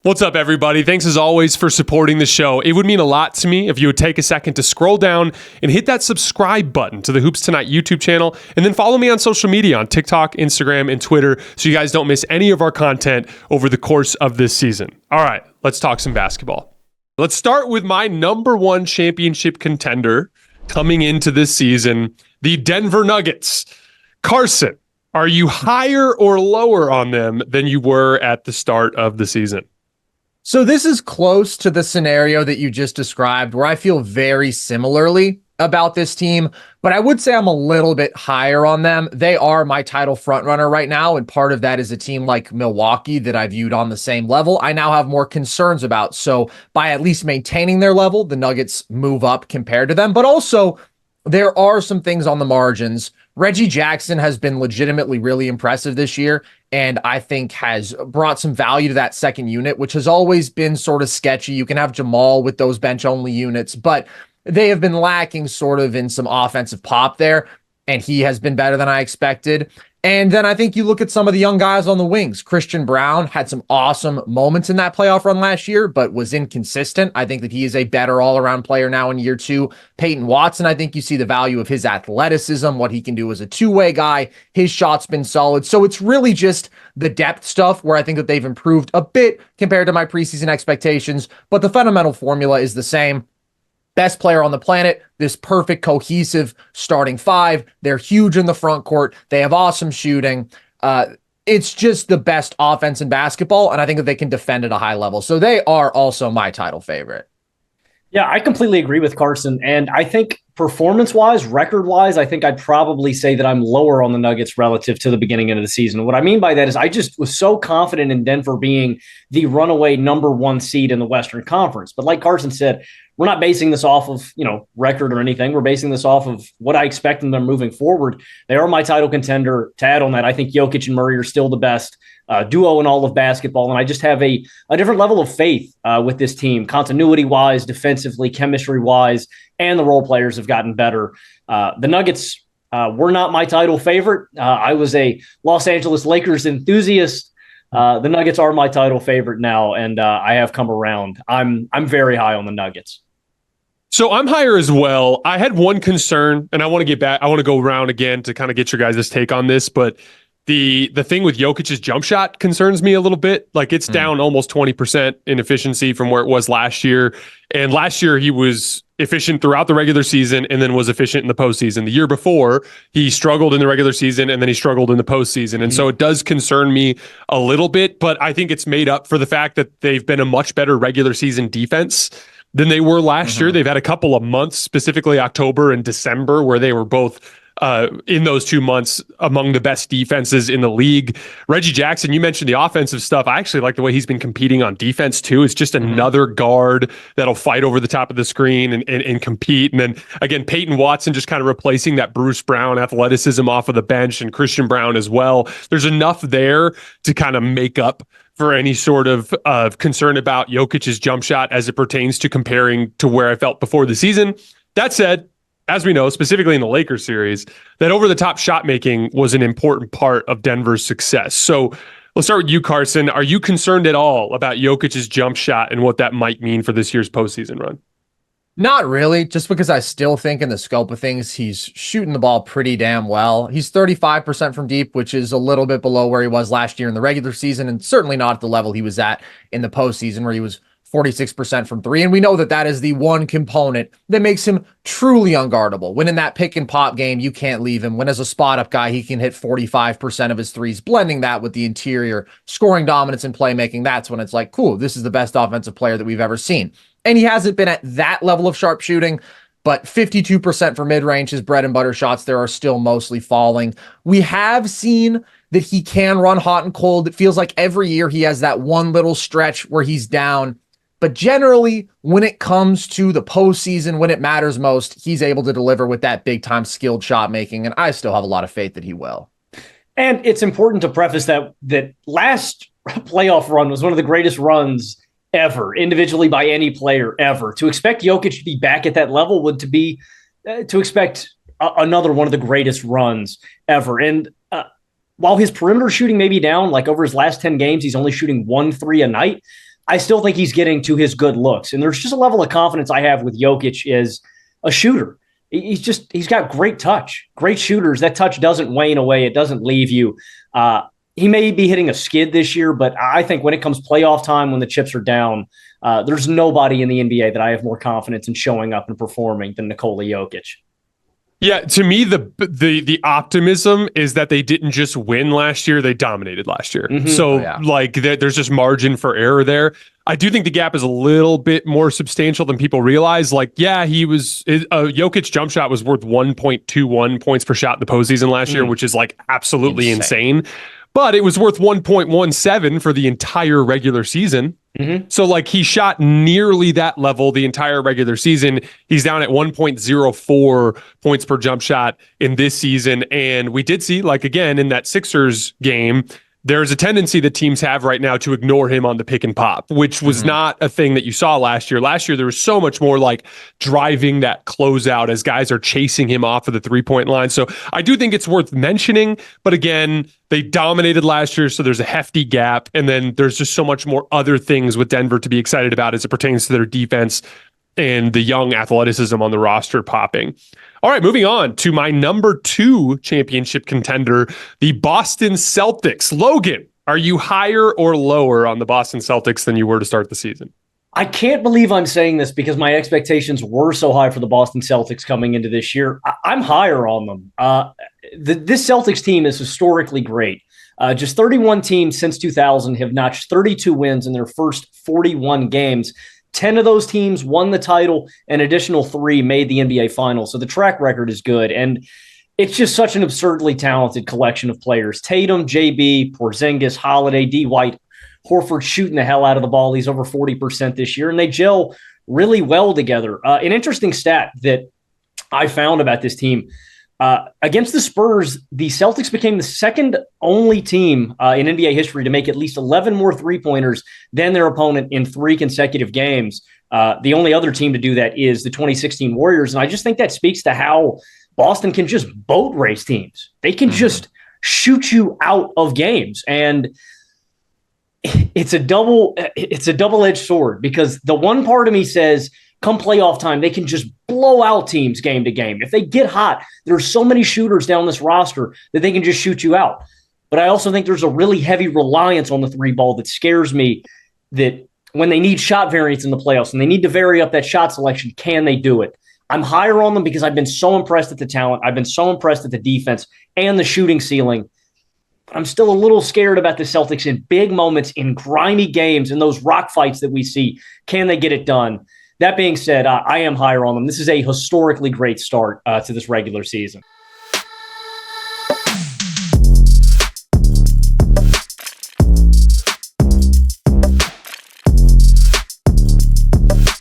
What's up, everybody? Thanks as always for supporting the show. It would mean a lot to me if you would take a second to scroll down and hit that subscribe button to the Hoops Tonight YouTube channel, and then follow me on social media on TikTok, Instagram, and Twitter so you guys don't miss any of our content over the course of this season. All right, let's talk some basketball. Let's start with my number one championship contender coming into this season, the Denver Nuggets. Carson, are you higher or lower on them than you were at the start of the season? So this is close to the scenario that you just described, where I feel very similarly about this team, but I would say I'm a little bit higher on them. They are my title frontrunner right now, and part of that is a team like Milwaukee that I viewed on the same level. I now have more concerns about. So by at least maintaining their level, the Nuggets move up compared to them, but also there are some things on the margins. Reggie Jackson has been legitimately really impressive this year, and I think has brought some value to that second unit, which has always been sort of sketchy. You can have Jamal with those bench-only units, but they have been lacking sort of in some offensive pop there, and he has been better than I expected. And then I think you look at some of the young guys on the wings. Christian Braun had some awesome moments in that playoff run last year, but was inconsistent. I think that he is a better all-around player now in year two. Peyton Watson, I think you see the value of his athleticism, what he can do as a two-way guy. His shot's been solid. So it's really just the depth stuff where I think that they've improved a bit compared to my preseason expectations, but the fundamental formula is the same. Best player on the planet, this perfect cohesive starting five. They're huge in the front court. They have awesome shooting. It's just the best offense in basketball, and I think that they can defend at a high level. So they are also my title favorite. Yeah, I completely agree with Carson. And I think performance-wise, record-wise, I think I'd probably say that I'm lower on the Nuggets relative to the beginning of the season. What I mean by that is I just was so confident in Denver being the runaway number one seed in the Western Conference. But like Carson said, we're not basing this off of, record or anything. We're basing this off of what I expect in them moving forward. They are my title contender. To add on that, I think Jokic and Murray are still the best duo in all of basketball. And I just have a different level of faith with this team, continuity-wise, defensively, chemistry-wise, and the role players have gotten better. The Nuggets were not my title favorite. I was a Los Angeles Lakers enthusiast. The Nuggets are my title favorite now, and I have come around. I'm very high on the Nuggets. So I'm higher as well. I had one concern, and I want to get back. I want to go around again to kind of get your guys' take on this, but the thing with Jokic's jump shot concerns me a little bit. Like, it's down almost 20% in efficiency from where it was last year. And last year he was efficient throughout the regular season and then was efficient in the postseason. The year before, he struggled in the regular season and then he struggled in the postseason. And so it does concern me a little bit, but I think it's made up for the fact that they've been a much better regular season defense than they were last year. They've had a couple of months, specifically October and December, where they were both in those 2 months among the best defenses in the league. Reggie Jackson, you mentioned the offensive stuff. I actually like the way he's been competing on defense too. It's just another guard that'll fight over the top of the screen and compete. And then again, Peyton Watson just kind of replacing that Bruce Brown athleticism off of the bench, and Christian Braun as well. There's enough there to kind of make up for any sort of concern about Jokic's jump shot as it pertains to comparing to where I felt before the season. That said, as we know, specifically in the Lakers series, that over-the-top shot making was an important part of Denver's success. So let's start with you, Carson. Are you concerned at all about Jokic's jump shot and what that might mean for this year's postseason run? Not really, just because I still think in the scope of things, he's shooting the ball pretty damn well. He's 35% from deep, which is a little bit below where he was last year in the regular season, and certainly not at the level he was at in the postseason, where he was 46% from three. And we know that that is the one component that makes him truly unguardable. When in that pick and pop game, you can't leave him. When as a spot up guy, he can hit 45% of his threes, blending that with the interior scoring dominance and playmaking. That's when it's like, cool, this is the best offensive player that we've ever seen. And he hasn't been at that level of sharp shooting, but 52% for mid-range, his bread and butter shots there are still mostly falling. We have seen that he can run hot and cold. It feels like every year he has that one little stretch where he's down. But generally, when it comes to the postseason, when it matters most, he's able to deliver with that big-time skilled shot making, and I still have a lot of faith that he will. And it's important to preface that last playoff run was one of the greatest runs ever, individually by any player ever. To expect Jokic to be back at that level would be to expect another one of the greatest runs ever. And while his perimeter shooting may be down, like over his last 10 games, he's only shooting 1 3 a night. I still think he's getting to his good looks. And there's just a level of confidence I have with Jokic as a shooter. He's got great touch, great shooters. That touch doesn't wane away. It doesn't leave you. He may be hitting a skid this year, but I think when it comes playoff time, when the chips are down, there's nobody in the NBA that I have more confidence in showing up and performing than Nikola Jokic. Yeah, to me, the optimism is that they didn't just win last year; they dominated last year. Mm-hmm. So, there's just margin for error there. I do think the gap is a little bit more substantial than people realize. Jokic jump shot was worth 1.21 points per shot in the postseason last year, which is absolutely insane. But it was worth 1.17 for the entire regular season. Mm-hmm. So he shot nearly that level the entire regular season. He's down at 1.04 points per jump shot in this season. And we did see, again, in that Sixers game, there's a tendency that teams have right now to ignore him on the pick and pop, which was not a thing that you saw last year. Last year, there was so much more driving that closeout as guys are chasing him off of the 3-point line. So I do think it's worth mentioning. But again, they dominated last year, so there's a hefty gap. And then there's just so much more other things with Denver to be excited about as it pertains to their defense and the young athleticism on the roster popping. All right, moving on to my number 2 championship contender, the Boston Celtics. Logan, are you higher or lower on the Boston Celtics than you were to start the season? I can't believe I'm saying this because my expectations were so high for the Boston Celtics coming into this year. I'm higher on them. This Celtics team is historically great. Just 31 teams since 2000 have notched 32 wins in their first 41 games. 10 of those teams won the title, an additional 3 made the NBA Finals. So the track record is good. And it's just such an absurdly talented collection of players. Tatum, JB, Porzingis, Holiday, D. White, Horford shooting the hell out of the ball. He's over 40% this year, and they gel really well together. An interesting stat that I found about this team, against the Spurs, the Celtics became the second only team in NBA history to make at least 11 more three-pointers than their opponent in 3 consecutive games. The only other team to do that is the 2016 Warriors, and I just think that speaks to how Boston can just boat race teams. They can just shoot you out of games, and it's a double-edged sword because the one part of me says, come playoff time, they can just blow out teams game to game. If they get hot, there's so many shooters down this roster that they can just shoot you out. But I also think there's a really heavy reliance on the 3 ball that scares me, that when they need shot variance in the playoffs and they need to vary up that shot selection, can they do it? I'm higher on them because I've been so impressed at the talent. I've been so impressed at the defense and the shooting ceiling. But I'm still a little scared about the Celtics in big moments, in grimy games, in those rock fights that we see. Can they get it done? That being said, I am higher on them. This is a historically great start to this regular season.